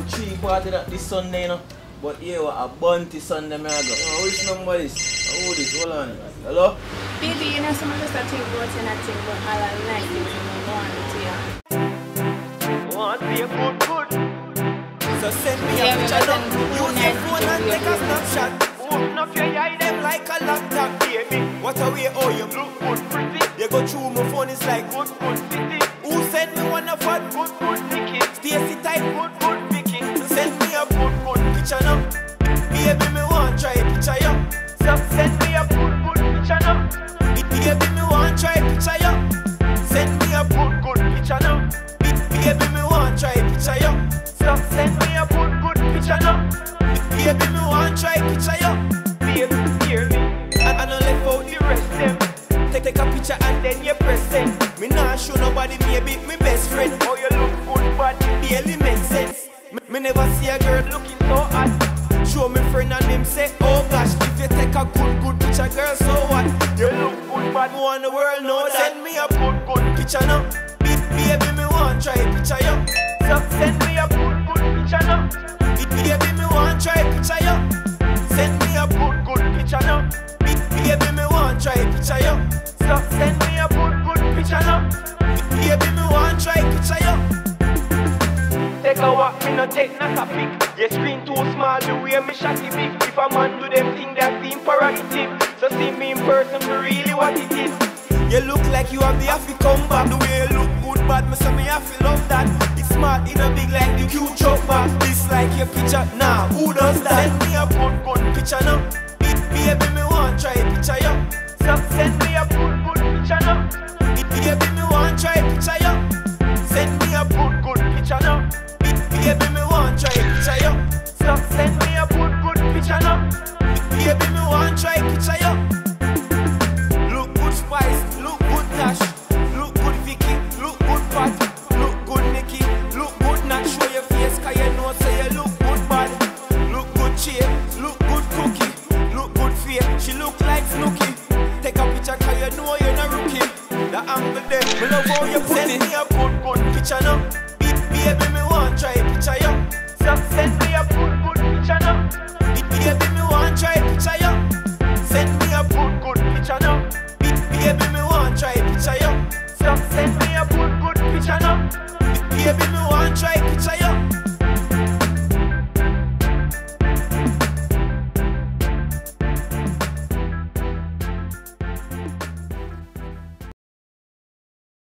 3 party that this Sunday, you know. But here, a bounty Sunday, me I go. Oh, which number is? Who this? Hold on. Hello? Baby, you know, some of us are think about and I think about all our life things and we want to Want to be a good. So send me a picture now. Use your phone and take a snapshot. Open up your eye, Them like a laptop, baby. What a way, oh you Look good, pretty. You go through my phone, it's like Good, city. who sent me one of fat? Good, Nicky. Stacy type, Good, Vicky. send me a good picture now. Baby, me want try picture you. So send me a good picture now. Baby, me want try picture you. Send me a Good picture now. baby, me want try picture you. So send me a good picture now. Baby, me want try picture you. Baby, hear me. I know left out The rest them. take a picture and then you press send. Me not show nobody, maybe me best friend. Oh, you look good, but Barely makes sense. Me never see a girl looking so hot. show me friend and him say, oh gosh, if you take a good picture, girl, so what? You look good, but Me want the world know that. Send me a good. picture now. Baby, me want try picture you. So send me a good picture now. Baby, me want try picture you. Send me a Good picture now. baby, me want try picture you. So send me a good picture now. Baby, me want try picture you. Take a walk, me no take not a pic. Your screen too small, the way me shot it big. If a man do them thing that seem prerogative. So see me in person for really what it is. You look like you have the happy come back. The way you look good, but me say me have to love that. It's smart, in a big like the cute chop back. This like your picture, nah, who does that? Send me a good picture now. Baby, me want try picture you. So send me a good picture now. Baby, me want try picture you. Send me a Good picture now. baby, me want try picture you. So send me a good picture now. Baby, me want try picture you. Look good Spice, look good Dash, look good Vicky, look good Pat, look good Nicky, look good Nat. Show your face 'cause you know say you look good bad. Look good Chair, look good Cookie, look good Faith. She look like Snooki. Take a picture 'cause you know you're not rookie. The angle there, me love how you put it. Send me a good picture now. Baby, me want try picture you. So send me a good picture now. Baby, me want try picture you. Send me a Good picture now. baby, me want try picture you. So send me a good picture now. Baby, me want try picture